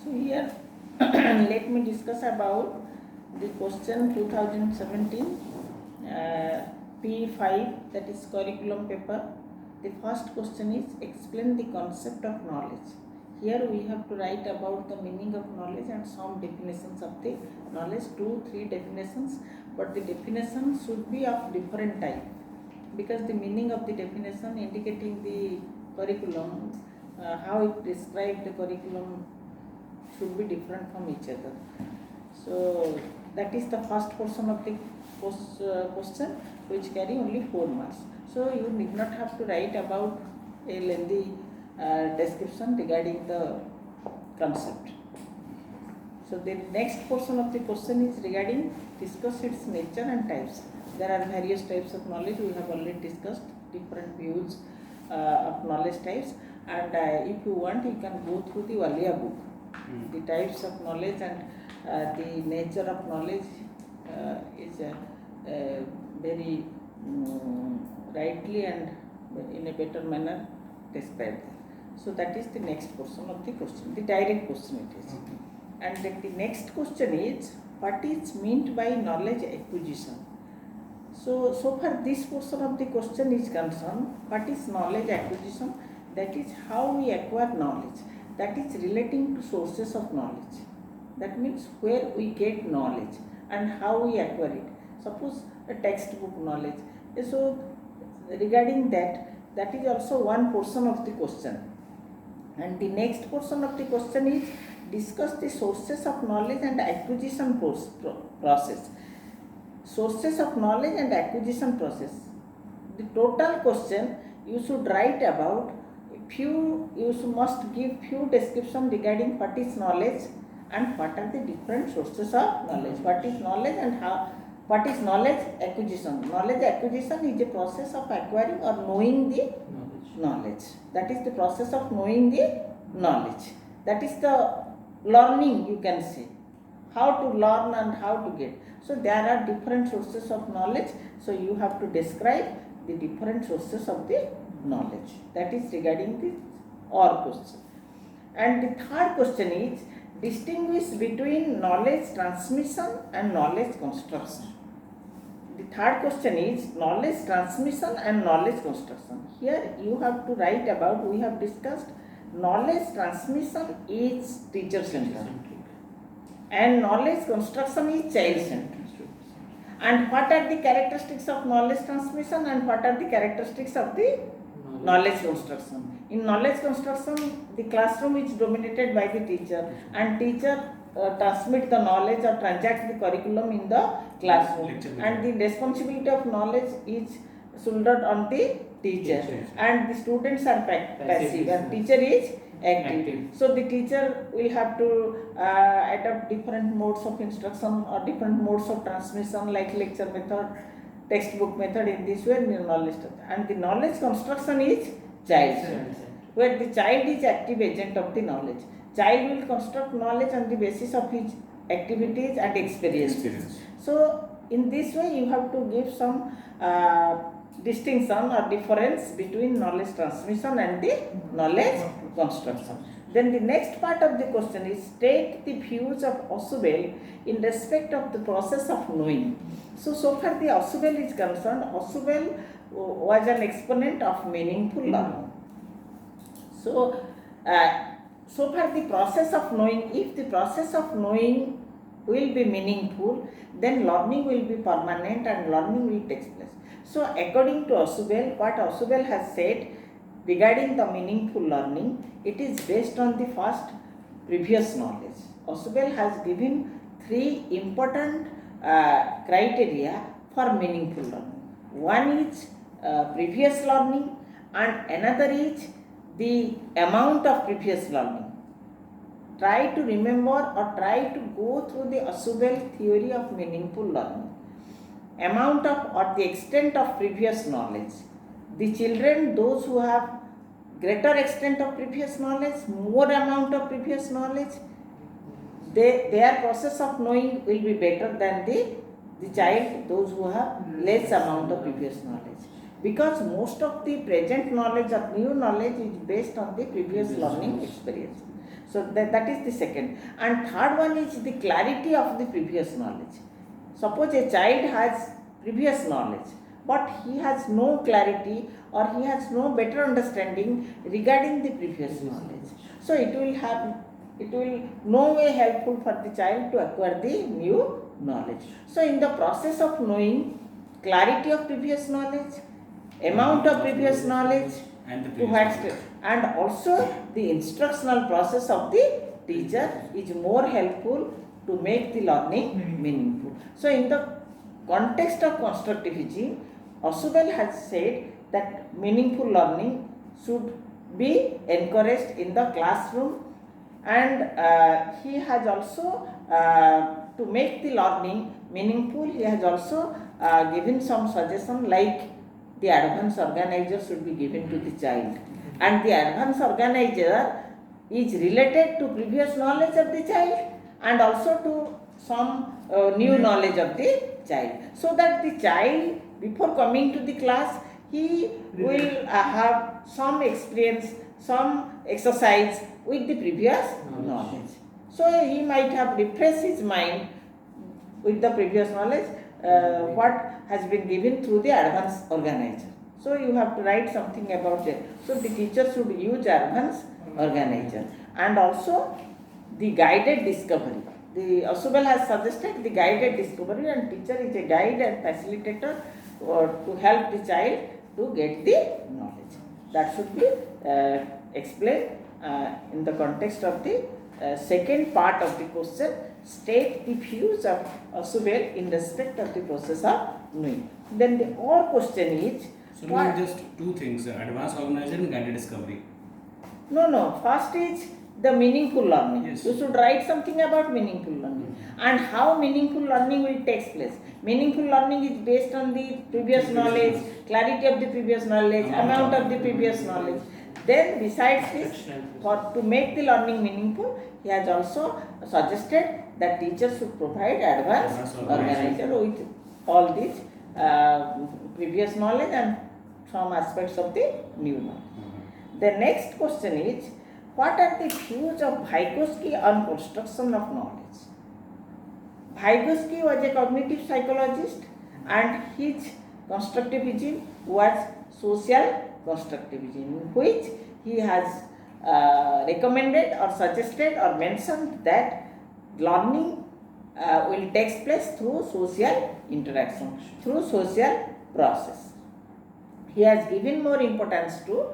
So here let me discuss about the question 2017 P5, that is curriculum paper. The first question is explain the concept of knowledge. Here we have to write about the meaning of knowledge and some definitions of the knowledge, 2-3 definitions, but the definition should be of different type, because the meaning of the definition indicating the curriculum, how it describes the curriculum should be different from each other. So that is the first portion of the question, which carry only 4 marks. So you need not have to write about a lengthy description regarding the concept. So the next portion of the question is regarding discuss its nature and types. There are various types of knowledge. We have already discussed different views of knowledge types, and if you want, you can go through the Walia book. The types of knowledge and the nature of knowledge is very rightly and in a better manner described. So that is the next portion of the question, the direct question it is. And then the next question is, what is meant by knowledge acquisition? So far this portion of the question is concerned, what is knowledge acquisition? That is how we acquire knowledge. That is relating to sources of knowledge. That means where we get knowledge and how we acquire it. Suppose a textbook knowledge. So regarding that, that is also one portion of the question. And the next portion of the question is discuss the sources of knowledge and acquisition process. Sources of knowledge and acquisition process. The total question you should write about must give few description regarding what is knowledge and what are the different sources of knowledge. What is knowledge and what is knowledge acquisition? Knowledge acquisition is a process of acquiring or knowing the knowledge. That is the process of knowing the knowledge. That is the learning, you can say. How to learn and how to get. So there are different sources of knowledge. So you have to describe the different sources of the knowledge. That is regarding the OR question. And the third question is distinguish between knowledge transmission and knowledge construction. The third question is knowledge transmission and knowledge construction. Here you have to write about, we have discussed, knowledge transmission is teacher centered and knowledge construction is child centered. And what are the characteristics of knowledge transmission and what are the characteristics of the knowledge construction? In knowledge construction, the classroom is dominated by the teacher, and teacher transmit the knowledge or transact the curriculum in the classroom, and the responsibility of knowledge is shouldered on the teacher, and the students are passive and teacher is active. So the teacher will have to adopt different modes of instruction or different modes of transmission, like lecture method, textbook method, in this way knowledge. And the knowledge construction is child, where the child is active agent of the knowledge. Child will construct knowledge on the basis of his activities and experience. So in this way you have to give some distinction or difference between knowledge transmission and the knowledge construction. Then the next part of the question is state the views of Ausubel in respect of the process of knowing. So far the Ausubel is concerned, Ausubel was an exponent of meaningful learning. So far the process of knowing, if the process of knowing will be meaningful, then learning will be permanent and learning will take place. So according to Ausubel, what Ausubel has said regarding the meaningful learning, it is based on the first previous knowledge. Ausubel has given 3 important criteria for meaningful learning. One is previous learning, and another is the amount of previous learning. Try to remember or try to go through the Ausubel theory of meaningful learning. Amount of or the extent of previous knowledge. The children, those who have greater extent of previous knowledge, more amount of previous knowledge, their process of knowing will be better than the child, those who have less amount of previous knowledge. Because most of the present knowledge or new knowledge is based on the previous learning experience. So that is the second. And third one is the clarity of the previous knowledge. Suppose a child has previous knowledge, but he has no clarity or he has no better understanding regarding the previous knowledge. So it will no way helpful for the child to acquire the new knowledge. So in the process of knowing clarity of previous knowledge, amount of previous knowledge, and also the instructional process of the teacher is more helpful to make the learning meaningful. So in the context of constructivism, Ausubel has said that meaningful learning should be encouraged in the classroom, and he has also to make the learning meaningful, he has also given some suggestion like the advance organizer should be given to the child, and the advance organizer is related to previous knowledge of the child and also to some new knowledge of the child, so that the child before coming to the class he will have some experience, some exercise with the previous knowledge. So he might have refreshed his mind with the previous knowledge what has been given through the advance organizer. So you have to write something about it. So the teacher should use advance organizer, and also the guided discovery. The Ausubel has suggested the guided discovery, and teacher is a guide and facilitator to help the child to get the knowledge. That should be explained in the context of the second part of the question. State the views of Ausubel in respect of the process of knowing. Then the other question is, so just two things, advanced organizer and guided discovery. No. First is the meaningful learning. Yes. You should write something about meaningful learning and how meaningful learning will take place. Meaningful learning is based on the previous knowledge, clarity of the previous knowledge, amount of the previous knowledge. Then besides this, to make the learning meaningful, he has also suggested that teachers should provide advanced organizer with all these previous knowledge and some aspects of the new knowledge. The next question is, what are the views of Vygotsky on construction of knowledge? Vygotsky was a cognitive psychologist, and his constructivism was social constructivism, in which he has recommended or suggested or mentioned that learning will take place through social interaction, through social process. He has given more importance to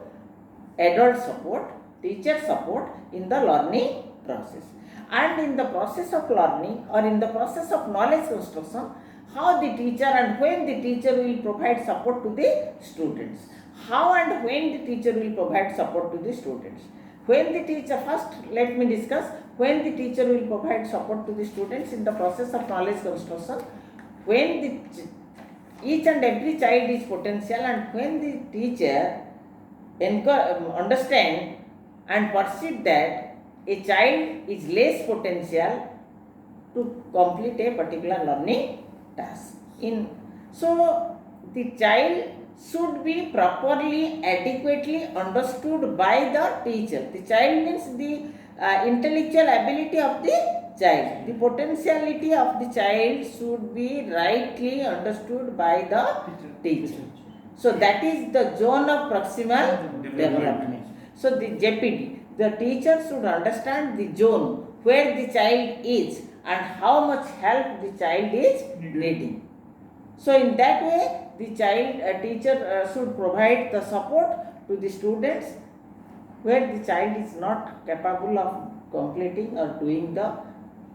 adult support, teacher support in the learning process. And in the process of learning or in the process of knowledge construction, how the teacher and when the teacher will provide support to the students. How and when the teacher will provide support to the students. When the teacher, first let me discuss when the teacher will provide support to the students in the process of knowledge construction. When each and every child is potential, and when the teacher understand and perceive that a child is less potential to complete a particular learning task. So the child should be properly, adequately understood by the teacher. The child means the intellectual ability of the child. The potentiality of the child should be rightly understood by the teacher. So that is the zone of proximal development. So the JPD, the teacher should understand the zone where the child is and how much help the child is needing. So in that way, the teacher should provide the support to the students where the child is not capable of completing or doing the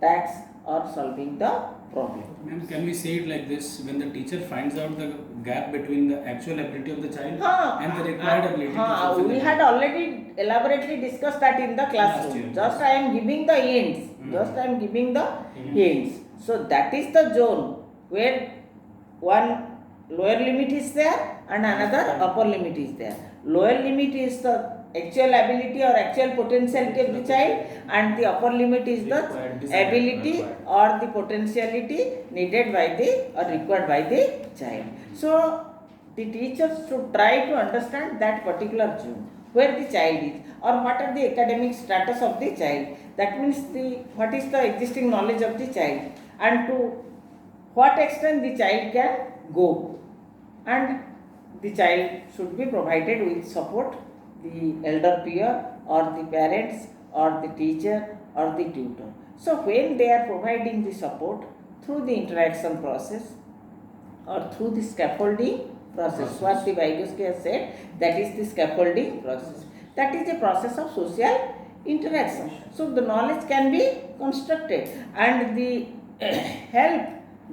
task or solving the problem. Ma'am, can we say it like this? When the teacher finds out the gap between the actual ability of the child and the required ability to fulfill we had already elaborately discussed that in the classroom. Just I am giving the hints. So that is the zone where one lower limit is there and another upper limit is there. Lower limit is the actual ability or actual potentiality of the child, and the upper limit is the ability or the potentiality needed by the or required by the child. So the teachers should try to understand that particular zone where the child is, or what are the academic status of the child. That means what is the existing knowledge of the child, and to what extent the child can go, and the child should be provided with support, the elder peer or the parents or the teacher or the tutor. So when they are providing the support through the interaction process or through the scaffolding process, what the Vygotsky has said, that is the scaffolding process. That is a process of social interaction. So the knowledge can be constructed, and the help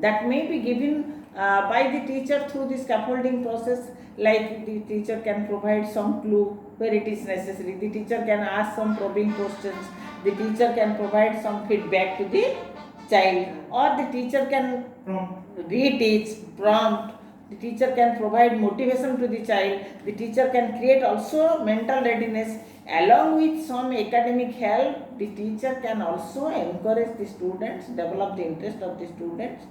that may be given by the teacher through the scaffolding process, like the teacher can provide some clue where it is necessary, the teacher can ask some probing questions, the teacher can provide some feedback to the child, or the teacher can reteach, prompt, the teacher can provide motivation to the child, the teacher can create also mental readiness. Along with some academic help, the teacher can also encourage the students, develop the interest of the students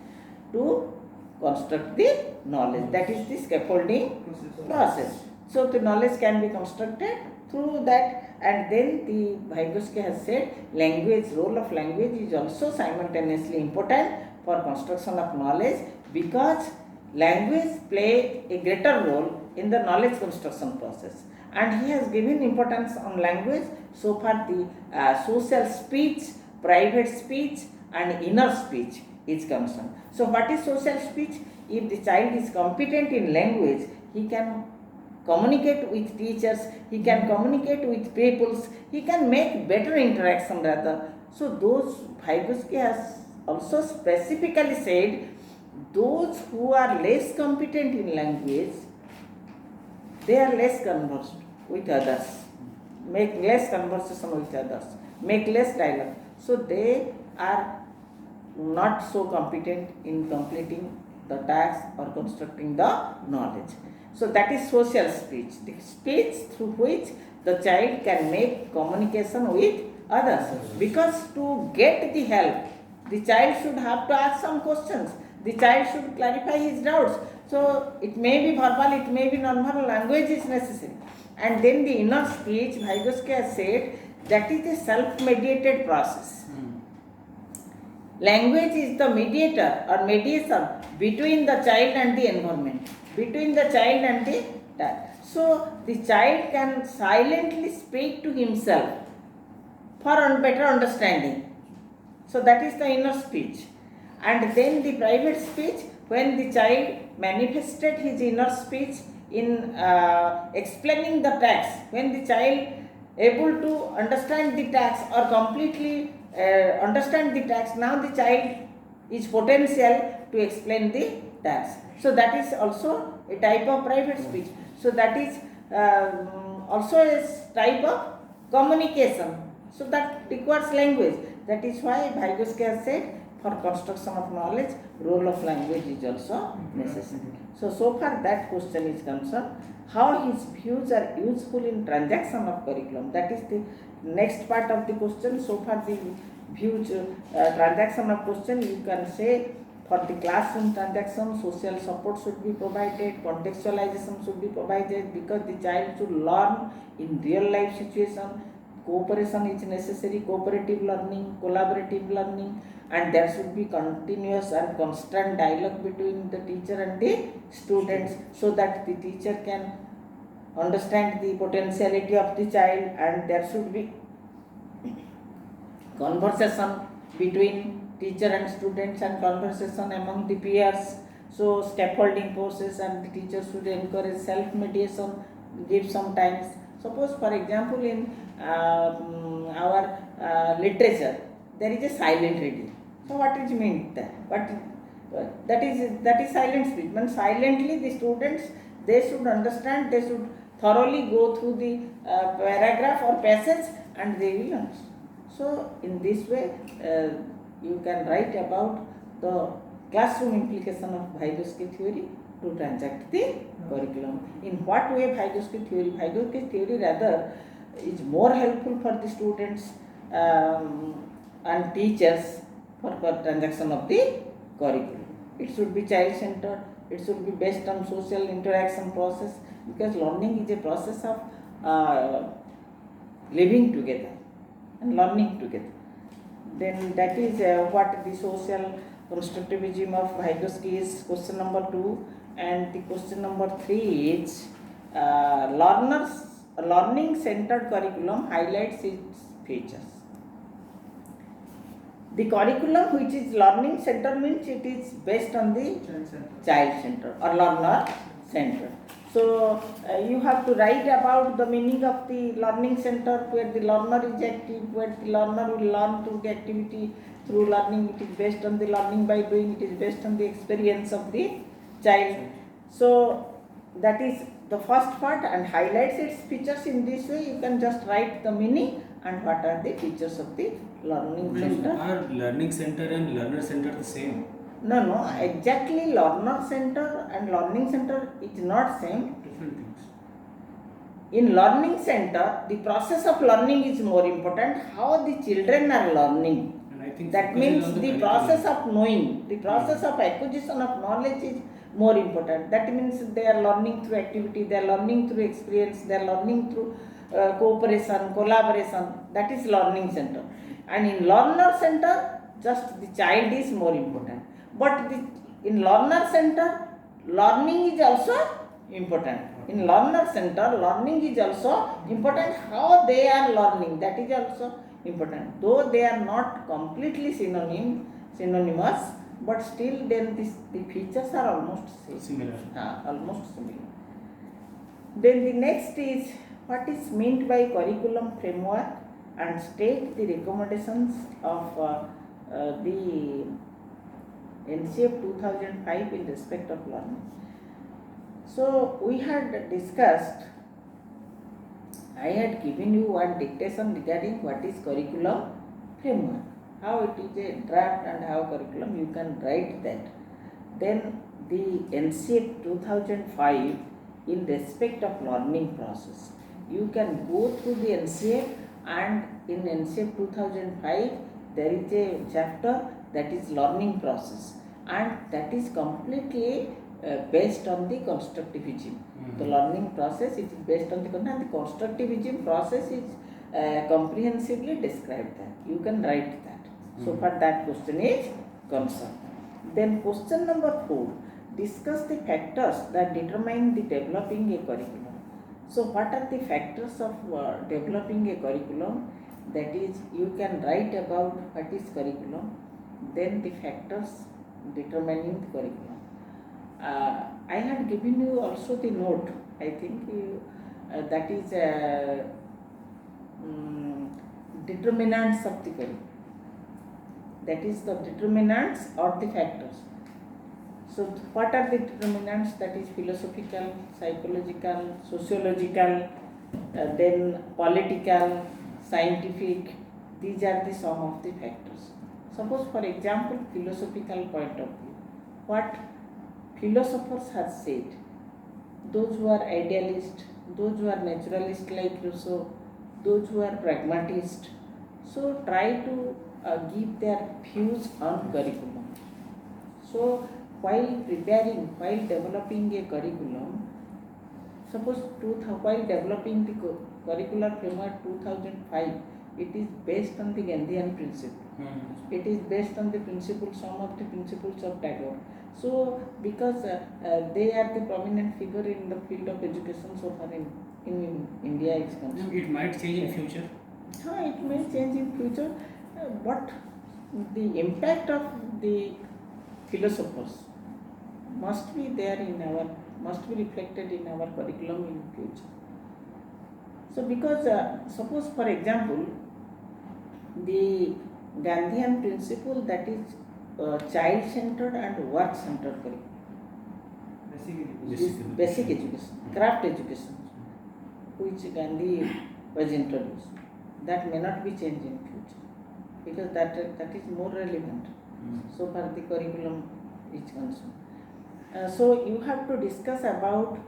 to construct the knowledge. That is the scaffolding process. So the knowledge can be constructed through that. And then the Vygotsky has said role of language is also simultaneously important for construction of knowledge, because language play a greater role in the knowledge construction process. And he has given importance on language. So far the social speech, private speech and inner speech is concerned. So what is social speech? If the child is competent in language, he can communicate with teachers, he can communicate with peoples, he can make better interaction rather. So those, Vygotsky has also specifically said, those who are less competent in language, they are less conversed with others, make less conversation with others, make less dialogue. So they are not so competent in completing the task or constructing the knowledge. So that is social speech, the speech through which the child can make communication with others. Because to get the help, the child should have to ask some questions, the child should clarify his doubts. So it may be verbal, it may be non-verbal, language is necessary. And then the inner speech, Vygotsky has said, that is a self-mediated process. Language is the mediator or mediation between the child and the environment, between the child and the child. So the child can silently speak to himself for better understanding. So that is the inner speech. And then the private speech, when the child manifested his inner speech in explaining the text, when the child able to understand the text or completely understand the text, now the child is potential to explain the text. So that is also a type of private speech. So that is also a type of communication. So that requires language. That is why Vygotsky has said, for construction of knowledge, role of language is also necessary. So far that question is concerned. How his views are useful in transaction of curriculum. That is the next part of the question. So far the views, transaction of question, you can say, for the classroom transaction, social support should be provided, contextualization should be provided, because the child should learn in real life situation. Cooperation is necessary, cooperative learning, collaborative learning, and there should be continuous and constant dialogue between the teacher and the students, so that the teacher can understand the potentiality of the child, and there should be conversation between teacher and students and conversation among the peers. So scaffolding process, and the teacher should encourage self-mediation, give some times. Suppose for example in our literature there is a silent reading. So what is meant there? That is silent speech. When silently the students, they should understand, they should thoroughly go through the paragraph or passage, and they will understand. So in this way you can write about the classroom implication of Vygotsky theory to transact the curriculum. In what way Vygotsky theory? Vygotsky theory rather is more helpful for the students and teachers for transaction of the curriculum. It should be child-centered, it should be based on social interaction process, because learning is a process of uh, living together and learning together. Then that is what the social constructivism of Vygotsky is question number 2, and the question number 3 is learning centered curriculum highlights its features. The curriculum which is learning center means it is based on the child center or learner center. So you have to write about the meaning of the learning center, where the learner is active, where the learner will learn through the activity, through learning. It is based on the learning by doing, it is based on the experience of the child. So that is the first part, and highlights its features. In this way you can just write the meaning and what are the features of the learning center. Are learning center and learner center the same? No, exactly. Learner center and learning center is not same. Different things. In learning center, the process of learning is more important. How the children are learning. And I think that means the process of knowing, the process of acquisition of knowledge is more important. That means they are learning through activity, they are learning through experience, they are learning through cooperation, collaboration. That is learning center. And in learner center, just the child is more important. But in learner center, learning is also important. In learner center, learning is also important. How they are learning, that is also important. Though they are not completely synonymous, but still then the features are almost similar. Almost similar. Then the next is what is meant by curriculum framework, and state the recommendations of the NCF 2005 in respect of learning. So we had discussed, I had given you one dictation regarding what is curriculum framework, how it is a draft and how curriculum, you can write that. Then the NCF 2005 in respect of learning process, you can go through the NCF, and in NCF 2005 there is a chapter that is learning process, and that is completely based on the constructivism. The learning process, it is based on the constructivism process is comprehensively described that. You can write that. So for that question is concerned. Then question number 4, discuss the factors that determine the developing a curriculum. So what are the factors of developing a curriculum? That is, you can write about what is curriculum, then the factors determining the curriculum. I had given you also the note, I think that is determinants of the curriculum. That is the determinants or the factors. So what are the determinants? That is philosophical, psychological, sociological, then political, scientific. These are the sum of the factors. Suppose for example, philosophical point of view. What philosophers have said, those who are idealist, those who are naturalist like Rousseau, those who are pragmatist, so try to give their views on curriculum. So while developing a curriculum, suppose while developing the curricular framework 2005, it is based on the Gandhian principle. It is based on the principles, some of the principles of Tagore. So because they are the prominent figure in the field of education so far in India is concerned. It might change in future. It may change in future, but the impact of the philosophers must be there must be reflected in our curriculum in future. So because suppose for example, the Gandhian principle, that is child-centered and work-centered curriculum. Basic education, craft education, which Gandhi was introduced, that may not be changed in future, because that is more relevant so far the curriculum is concerned. So you have to discuss about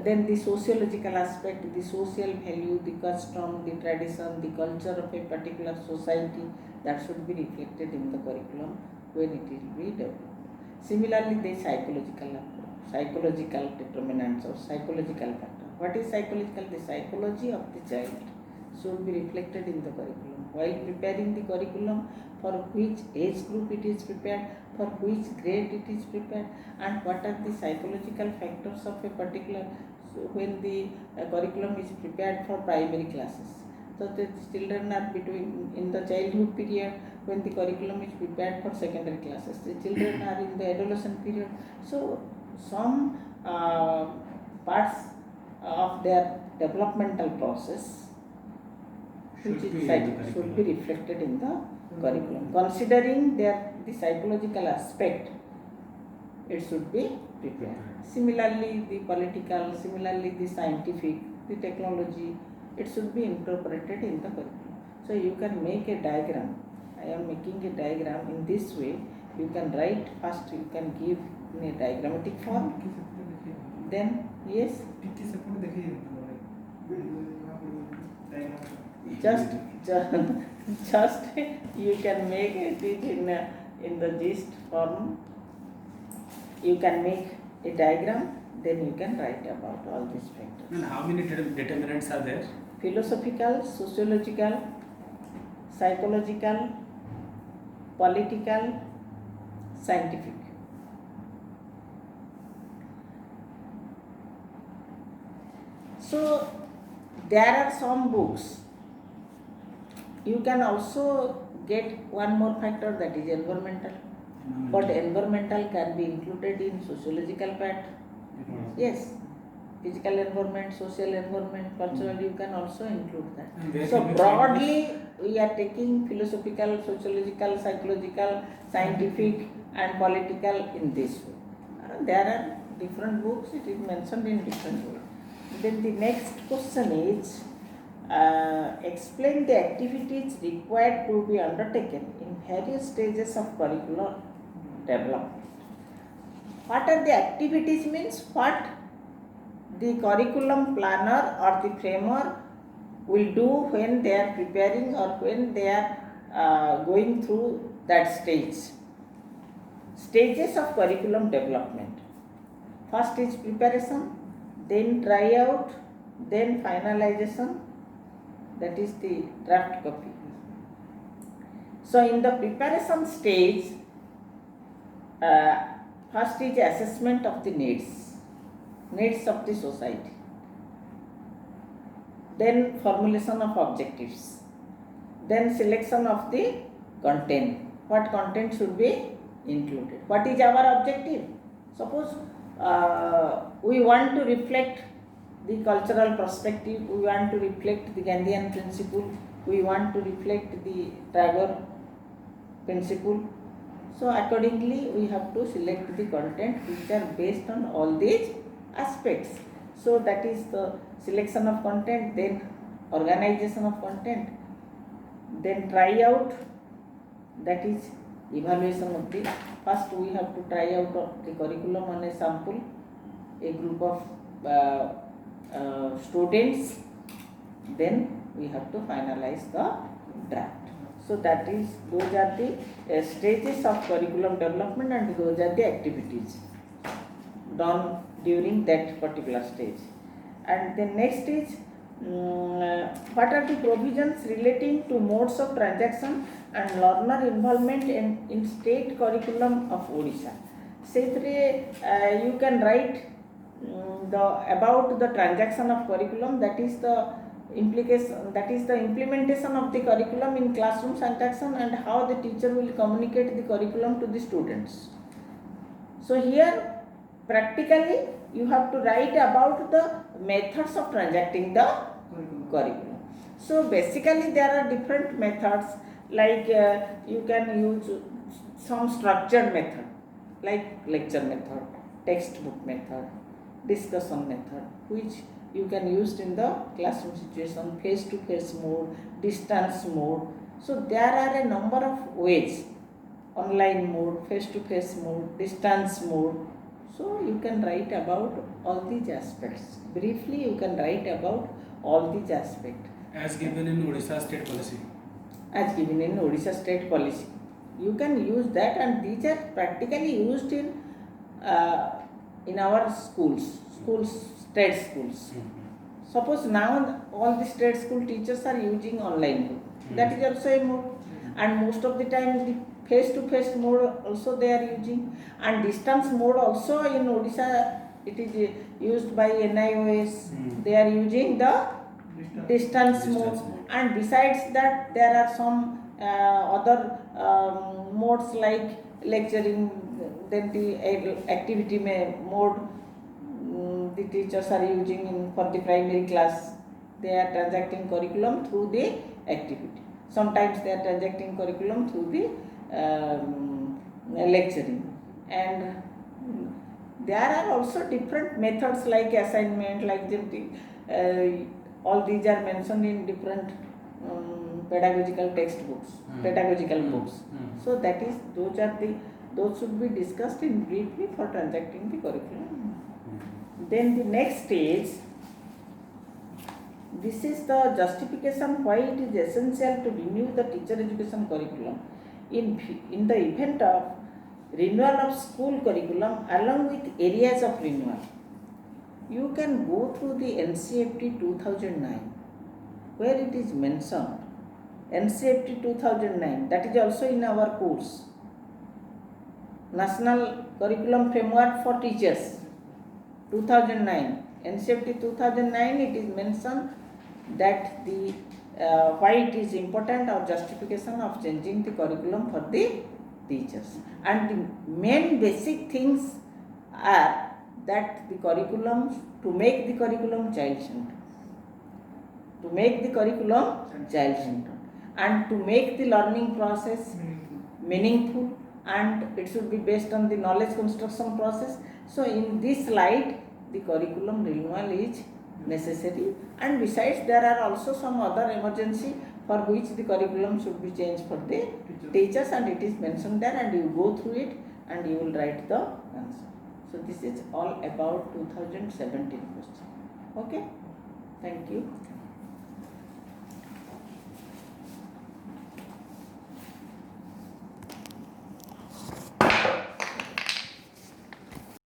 then the sociological aspect, the social value, the custom, the tradition, the culture of a particular society, that should be reflected in the curriculum when it will be developed. Similarly, the psychological determinants or psychological factor. What is psychological? The psychology of the child should be reflected in the curriculum. While preparing the curriculum, for which age group it is prepared, for which grade it is prepared, and what are the psychological factors of a particular, so when the curriculum is prepared for primary classes. So the children are between in the childhood period, when the curriculum is prepared for secondary classes. The children are in the adolescent period. So some parts of their developmental process which is should be reflected in the curriculum. Considering the psychological aspect, it should be prepared. Similarly, the political, similarly the scientific, the technology, it should be incorporated in the curriculum. So you can make a diagram. I am making a diagram in this way. You can write first, you can give in a diagrammatic form. Then, yes? Just you can make it in the gist form. You can make a diagram, then you can write about all these factors. And how many determinants are there? Philosophical, sociological, psychological, political, scientific. So there are some books. You can also get one more factor, that is environmental. But environmental can be included in sociological part. Yes. Physical environment, social environment, cultural, you can also include that. So broadly we are taking philosophical, sociological, psychological, scientific and political in this way. There are different books, it is mentioned in different ways. Then the next question is, explain the activities required to be undertaken in various stages of curricular development. What are the activities means what the curriculum planner or the framer will do when they are preparing or when they are going through that stage. Stages of curriculum development. First is preparation, then tryout, then finalization, that is the draft copy. So in the preparation stage, first is assessment of the needs of the society, then formulation of objectives, then selection of the content, what content should be included, what is our objective. Suppose we want to reflect the cultural perspective, we want to reflect the Gandhian principle, we want to reflect the Tagore principle. So accordingly we have to select the content which are based on all these aspects. So that is the selection of content, then organization of content, then tryout, that is evaluation of the, first we have to try out the curriculum on a sample, a group of students, then we have to finalize the draft. So that is, those are the stages of curriculum development and those are the activities done during that particular stage. And the next is, what are the provisions relating to modes of transaction and learner involvement in state curriculum of Odisha. You can write about the transaction of curriculum, that is the implication, that is the implementation of the curriculum in classroom transaction and how the teacher will communicate the curriculum to the students. So here practically you have to write about the methods of transacting the curriculum. So basically there are different methods, like you can use some structured method like lecture method, textbook method, discussion method, which you can use in the classroom situation, face-to-face mode, distance mode. So there are a number of ways, online mode, face-to-face mode, distance mode. So you can write about all these aspects. Briefly you can write about all these aspects. As given in Odisha state policy. As given in Odisha state policy. You can use that, and these are practically used in our schools, state schools. Suppose now all the state school teachers are using online mode. That is also a mode. And most of the time the face-to-face mode also they are using. And distance mode also in Odisha it is used by NIOS. They are using the distance mode. And besides that there are some other modes like lecturing, then the activity mode. The teachers are using for the primary class. They are transacting curriculum through the activity. Sometimes they are transacting curriculum through the lecturing. And there are also different methods like assignment, like all these are mentioned in different pedagogical textbooks, pedagogical books. So that is, those should be discussed in briefly for transacting the curriculum. Then the next stage, this is the justification why it is essential to renew the teacher education curriculum in the event of renewal of school curriculum along with areas of renewal. You can go through the NCFT 2009 where it is mentioned. NCFT 2009, that is also in our course. National Curriculum Framework for Teachers 2009. NCFT 2009, it is mentioned that the why it is important or justification of changing the curriculum for the teachers. And the main basic things are that the curriculum, to make the curriculum child-centered, to make the curriculum child-centered, and to make the learning process meaningful, and it should be based on the knowledge construction process. So in this light, the curriculum renewal is necessary, and besides there are also some other emergency for which the curriculum should be changed for the teachers, and it is mentioned there, and you go through it and you will write the answer. So this is all about 2017 question. Okay, thank you.